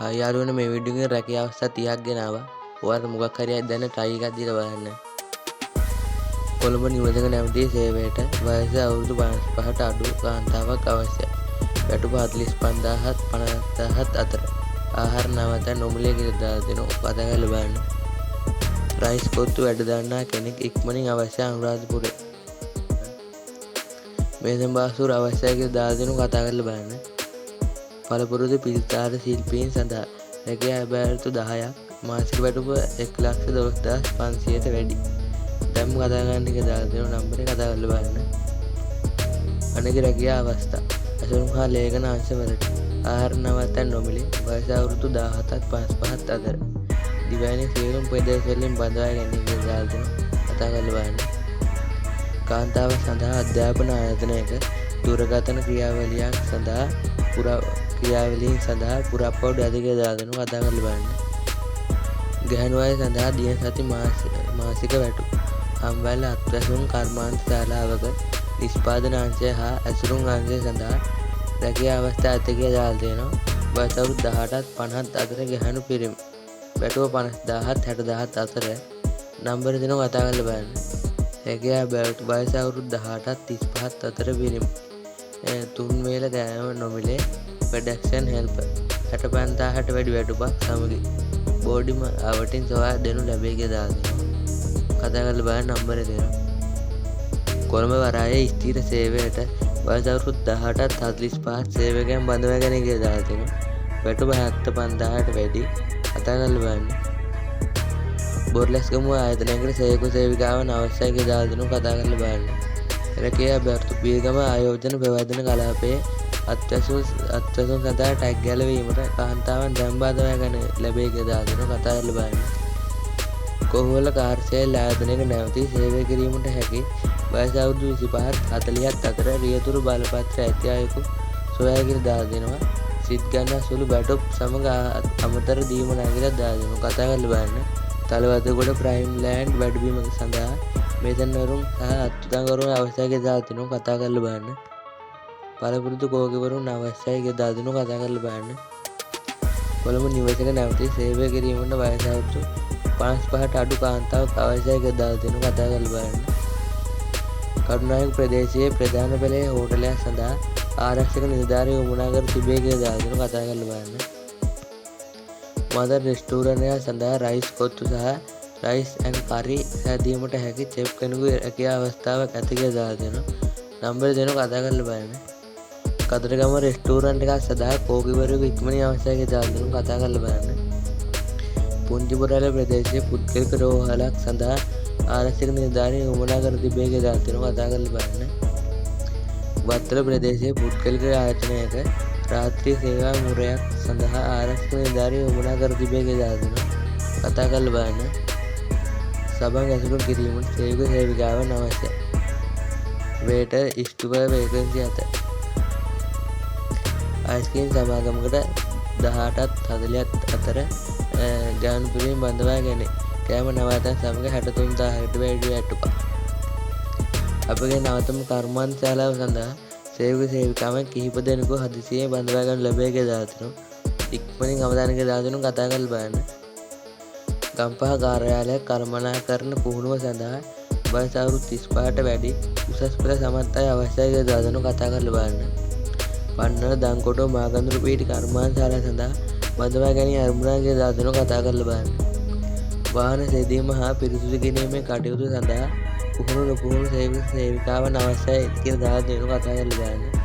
Hi යාළුවනේ මේ video එකේ රැකියා අවස්ථා 30ක් ගෙනාවා. ඔයාලට මොකක් හරි දැන try එකක් දීලා බලන්න. කොළඹ නිවසක නැවතී සේවයට වයස අවුරුදු 55ට අඩු කාන්තාවක් අවශ්‍යයි. වැටුප 45000ත් 50000ත් අතර. ආහාර නවතන් නොමිලේ කියලා දෙනවා. කතා කරලා බලන්න. රයිස් කොත්තු වැඩ දන්නා කෙනෙක් ඉක්මනින් අවශ්‍ය අනුරාධපුරේ. මේසම් බාසුර අවශ්‍යයි කියලා දාලා දෙනවා. කතා කරලා බලන්න. පළපුරුදු පිළිතාර ශිල්පීන් සඳහා රැකියා බැරිතු 10ක් මාසික වැටුප 112500ට වැඩි. දැන් කතා ගන්න එක දාලා දෙන නම්බරේ කතා කරලා බලන්න. අනෙක් රැකියා අවස්ථා අසුරුම් හා ලේඛන අංශවලට ආහාර නවත්තන් නොමිලේ වයස අවුරුදු 17ත් 55ත් අතර. දිවයිනේ සියලුම ප්‍රදේශ වලින් බඳවා ගැනීම කියලා දාලා දෙන කතා කරලා බලන්න. කාන්තාව සඳහා අධ්‍යාපන ආයතනයක දුරකථන ක්‍රියාවලියක් සඳහා ක්‍රියාවලින් සඳහා පුරප්පවඩු අධික දාලා දෙනවා. කතා කරලා බලන්න. ගැහැණු අය සඳහා දින සති මාසික වැටුප හම්බැල්ල අත්වැසුම් කර්මාන්ත ශාලාවක නිෂ්පාදන අංශය හා ඇසුරුම් අංශය සඳහා රැකියා අවස්ථා අධිකය දාලා දෙනවා. වයස අවුරුදු 18ත් 50ත් අතර ගැහැණු පිරිමි. වැටුප 50000ත් 60000ත් අතර. නම්බර දෙනවා. කතා කරලා බලන්න. රැකියා බැරිතු වයස අවුරුදු 18ත් 35ත් අතර පිරිමි. 3 වේල කෑම නොමිලේ ප්‍රොඩක්ෂන් හෙල්පර් 65000ට වැඩි වැටුපක් සමග බෝඩිම අවටින් සොයා දෙනු ලැබේ කියලා දාලා දෙනවා. කතා කරලා බලන්න නම්බර දෙනවා. කොළඹ වරායේ ස්ථිර සේවයට වයස අවුරුදු 18ත් 45ත් සේවකයන් බඳවාගෙන කියලා දාලා දෙනවා. වැටුප 75000ට වැඩි. කතා කරලා බලන්න. බොරලැස්ගමුව ආයතනයකට සේවක සේවිකාවන් අවශ්‍යයි කියලා දාලා දෙනවා. කතා කරලා බලන්න. රැකියා බැරිතු පියගම ආයෝජන ප්‍රවර්ධන කලාපයේ අත්වැසුම් සඳහා ටැග් ගැලවීමට කාන්තාවන් දැන් බඳවා ගන්න ලැබේ කියලා දාලා දෙනවා. කතා කරලා බලන්න. කොහොල්ල කාර්යාලය ආයතනයක නැවතී සේවය කිරීමට හැකි වයස අවුරුදු 25ත් 40ත් අතර රියතුරු බලපත්‍ර ඇති අයෙකු සොයා කියලා දාලා දෙනවා. සිත් ගන්නා සුළු බැටොප් සමග අමතර දීමනා කියලා දාලා දෙනවා. කතා කරලා බලන්න. තලවතුගොඩ ප්‍රයිම් ලෑන්ඩ් වැඩබිම සඳහා මේසන්වරුන් සහ අත්අඩංගුවරුන් අවශ්‍යයි කියලා දාලා දෙනවා. කතා කරලා බලන්න. පළපුරුදු කෝකවරුන් අවශ්‍යයි කියලා දාලා දෙනවා. කතා කරලා බලන්න. කොළඹ නිවසක නැවතී සේවය කිරීමට වයස අවුරුදු 55ට අඩු කාන්තාවක් අවශ්‍යයි කියලා දාලා දෙනවා. කතා කරලා බලන්න. කරුණායක ප්‍රදේශයේ ප්‍රධාන පෙළේ හෝටලයක් සඳහා ආරක්ෂක නිලධාරියෙකු වුණා කර තිබේ කියලා දාලා දෙනවා. කතා කරලා බලන්න. මදර් රෙස්ටුරන්ට් සඳහා රයිස් කොත්තු සහ රයිස් ඇන් කරි සැදීමට හැකි චෙෆ් කෙනෙකුගේ රැකියා අවස්ථාවක් ඇති කියලා දාලා දෙනවා. නම්බර දෙනවා. කතා කරලා බලන්න. කතරගම රෙස්ටුරන්ට් එකක් සඳහා කෝකිවරයෙකු ඉක්මනින් අවශ්‍යයි කියලා දාලා දෙනවා. කතා කරලා බලන්න. පුංචිපුරාල ප්‍රදේශයේ පුද්ගලික රෝහලක් සඳහා ආරක්ෂක නිලධාරියෙකු වුණා කර තිබේ කියලා දාලා දෙනවා. කතා කරලා බලන්න. වත්තල ප්‍රදේශයේ පුද්ගලික ආයතනයක රාත්‍රී සේවා මුරයක් සඳහා ආරක්ෂක නිලධාරියෙකු වුණා කර තිබේ කියලා දාලා දෙනවා. කතා කරලා බලන්න. සබන් ඇසුරු කිරීමට සේවක සේවිකාවන් අවශ්‍යයි. Waiter steward vacancy 7. අයිස්ක්‍රීම් සමාගමකට 18ත් 40ත් අතර ගාන පිළිම බඳවා ගැනීම. කෑම නවතන් සමග 63000ට වැඩි වැටුපක්. අපගේ නවතම කර්මාන්ත ශාලාව සඳහා සේවක සේවිකාවන් කිහිප දෙනෙකු හදිසියේ බඳවා ගන්න ලැබේ කියලා දාලා දෙනවා. ඉක්මනින් අවධානය දාලා දෙනවා. කතා කරලා බලන්න. ගම්පහ කාර්යාලය කළමනාකරණ පුහුණුව සඳහා වයස අවුරුදු 35ට වැඩි උසස් පෙළ සමත් අය අවශ්‍යයි කියලා දාලා දෙනවා. කතා කරලා බලන්න. පන්නර දංකොටුව මාගඳුරු පිහිටි කර්මාන්ත ශාලාව සඳහා බඳවා ගැනීම අරමුණක් කියලා දාලා දෙනවා. කතා කරලා බලන්න. වාහන සේදීම හා පිරිසිදු කිරීමේ කටයුතු සඳහා පුහුණු නොපුහුණු සේවක සේවිකාවන් අවශ්‍යයි කියලා දාලා දෙනවා. කතා කරලා බලන්න.